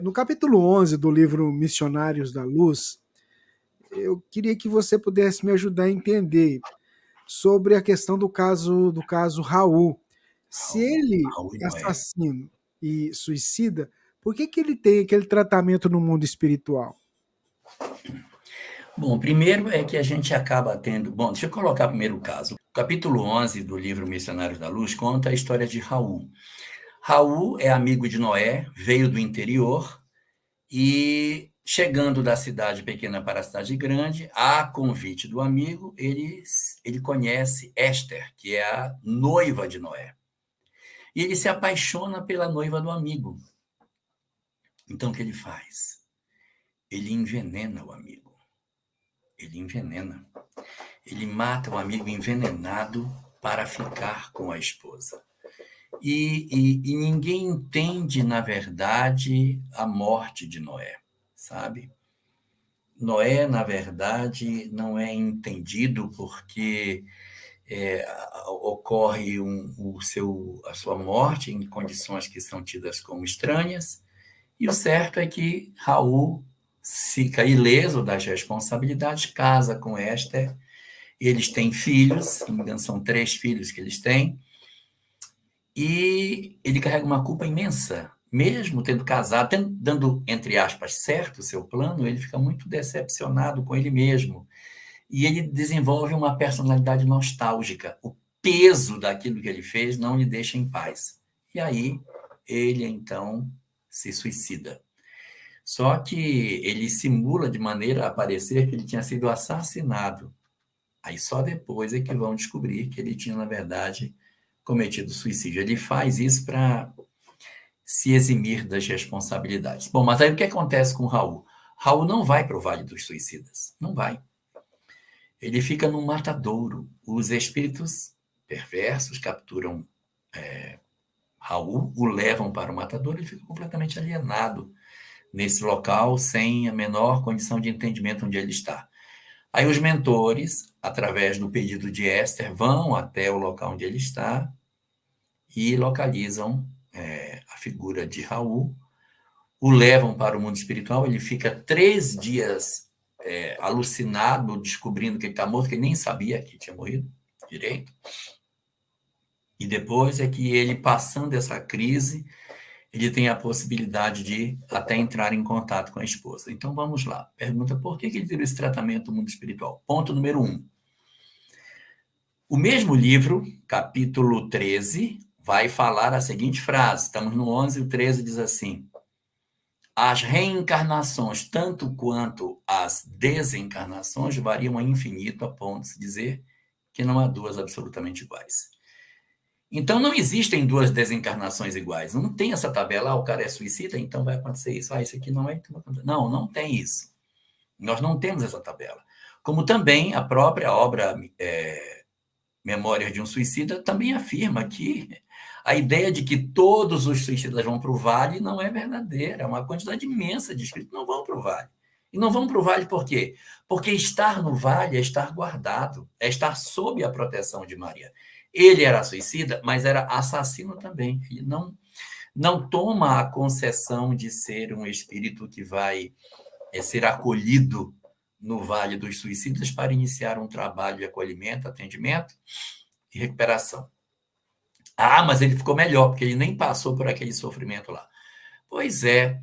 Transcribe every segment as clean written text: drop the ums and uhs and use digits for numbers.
No capítulo 11 do livro Missionários da Luz, eu queria que você pudesse me ajudar a entender sobre a questão do caso Raul. Se Raul, ele Raul e é Noé. assassino e suicida, por que que ele tem aquele tratamento no mundo espiritual? Bom, primeiro é que a gente acaba tendo. Bom, deixa eu colocar primeiro o caso. O capítulo 11 do livro Missionários da Luz conta a história de Raul. Raul é amigo de Noé, veio do interior e, chegando da cidade pequena para a cidade grande, a convite do amigo, ele conhece Éster, que é a noiva de Noé. E ele se apaixona pela noiva do amigo. Então, o que ele faz? Ele envenena o amigo. Ele envenena. Ele mata o amigo envenenado para ficar com a esposa. E ninguém entende, na verdade, a morte de Noé, sabe? Noé, na verdade, não é entendido porque ocorre a sua morte em condições que são tidas como estranhas, e o certo é que Raul fica ileso das responsabilidades, casa com Esther. Eles têm filhos, se não me engano, são 3 filhos que eles têm, e ele carrega uma culpa imensa. Mesmo tendo casado, dando, entre aspas, certo o seu plano, ele fica muito decepcionado com ele mesmo. E ele desenvolve uma personalidade nostálgica. O peso daquilo que ele fez não lhe deixa em paz. E aí, ele então se suicida. Só que ele simula de maneira a parecer que ele tinha sido assassinado. Aí só depois é que vão descobrir que ele tinha, na verdade, cometido suicídio. Ele faz isso para se eximir das responsabilidades. Bom, mas aí o que acontece com o Raul? Raul não vai para o Vale dos Suicidas. Não vai. Ele fica no matadouro. Os espíritos perversos capturam Raul, o levam para o matadouro e ele fica completamente alienado nesse local, sem a menor condição de entendimento onde ele está. Aí os mentores, através do pedido de Esther, vão até o local onde ele está e localizam a figura de Raul, o levam para o mundo espiritual, ele fica 3 dias alucinado, descobrindo que ele está morto, que ele nem sabia que tinha morrido direito. E depois é que ele, passando essa crise, ele tem a possibilidade de até entrar em contato com a esposa. Então vamos lá. Pergunta: por que ele teve esse tratamento no mundo espiritual? Ponto número 1. O mesmo livro, capítulo 13, vai falar a seguinte frase. Estamos no 11, o 13 diz assim: as reencarnações, tanto quanto as desencarnações, variam a infinito, a ponto de se dizer que não há duas absolutamente iguais. Então, não existem 2 desencarnações iguais. Não tem essa tabela, o cara é suicida, então vai acontecer isso. Isso aqui não é, então vai acontecer. Não, não tem isso. Nós não temos essa tabela. Como também a própria obra Memórias de um Suicida também afirma que a ideia de que todos os suicidas vão para o vale não é verdadeira. Uma quantidade imensa de espíritos não vão para o vale. E não vão para o vale por quê? Porque estar no vale é estar guardado, é estar sob a proteção de Maria. Ele era suicida, mas era assassino também. Ele não toma a concessão de ser um espírito que vai ser acolhido no Vale dos Suicidas para iniciar um trabalho de acolhimento, atendimento e recuperação. Ah, mas ele ficou melhor, porque ele nem passou por aquele sofrimento lá. Pois é,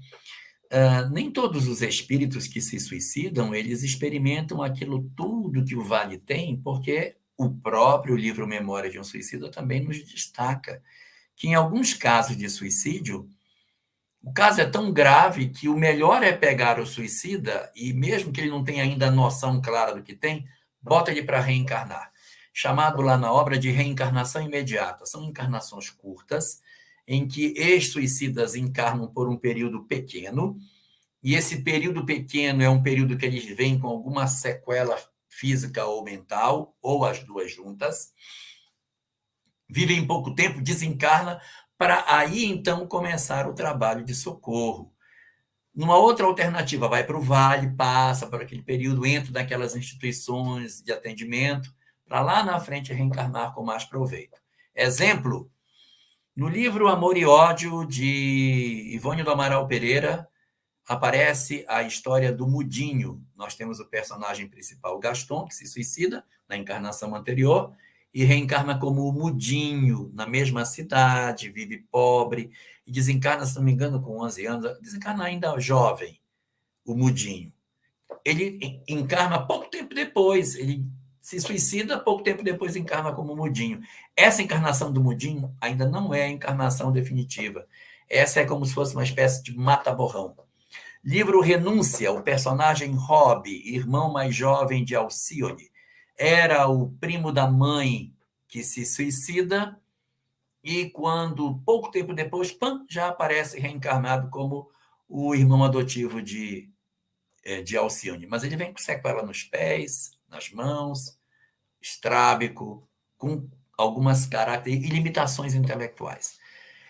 nem todos os espíritos que se suicidam, eles experimentam aquilo tudo que o Vale tem, porque o próprio livro Memória de um Suicida também nos destaca que, em alguns casos de suicídio, o caso é tão grave que o melhor é pegar o suicida e, mesmo que ele não tenha ainda noção clara do que tem, bota ele para reencarnar. Chamado lá na obra de reencarnação imediata. São encarnações curtas, em que ex-suicidas encarnam por um período pequeno, e esse período pequeno é um período que eles vêm com alguma sequela física ou mental, ou as duas juntas, vivem pouco tempo, desencarna, para aí então começar o trabalho de socorro. Numa outra alternativa, vai para o vale, passa por aquele período, entra naquelas instituições de atendimento, para lá na frente reencarnar com mais proveito. Exemplo, no livro Amor e Ódio, de Ivone do Amaral Pereira, aparece a história do Mudinho. Nós temos o personagem principal, Gaston, que se suicida na encarnação anterior e reencarna como o Mudinho, na mesma cidade, vive pobre, e desencarna, se não me engano, com 11 anos, desencarna ainda jovem, o Mudinho. Ele encarna pouco tempo depois, ele se suicida, pouco tempo depois encarna como Mudinho. Essa encarnação do Mudinho ainda não é a encarnação definitiva. Essa é como se fosse uma espécie de mata-borrão. Livro Renúncia, o personagem Rob, irmão mais jovem de Alcione, era o primo da mãe que se suicida e quando, pouco tempo depois, pam, já aparece reencarnado como o irmão adotivo de Alcione. Mas ele vem com sequela nos pés, nas mãos, estrábico, com algumas características e limitações intelectuais.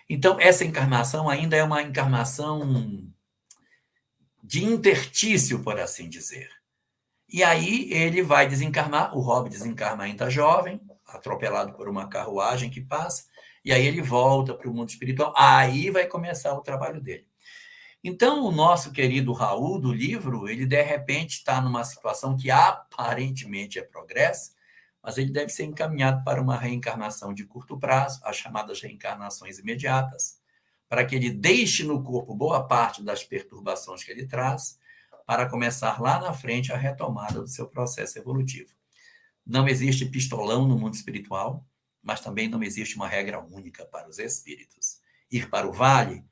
Então, essa encarnação ainda é uma encarnação de interstício, por assim dizer. E aí ele vai desencarnar, o Rob desencarna ainda jovem, atropelado por uma carruagem que passa, e aí ele volta para o mundo espiritual, aí vai começar o trabalho dele. Então, o nosso querido Raul, do livro, ele de repente está numa situação que aparentemente é progresso, mas ele deve ser encaminhado para uma reencarnação de curto prazo, as chamadas reencarnações imediatas, para que ele deixe no corpo boa parte das perturbações que ele traz, para começar lá na frente a retomada do seu processo evolutivo. Não existe pistolão no mundo espiritual, mas também não existe uma regra única para os espíritos. Ir para o vale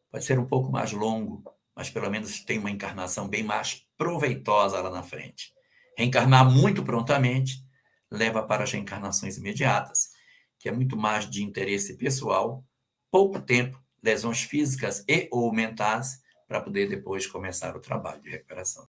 pode ser um pouco mais longo, mas pelo menos tem uma encarnação bem mais proveitosa lá na frente. Reencarnar muito prontamente leva para as reencarnações imediatas, que é muito mais de interesse pessoal, pouco tempo, lesões físicas e ou mentais, para poder depois começar o trabalho de recuperação.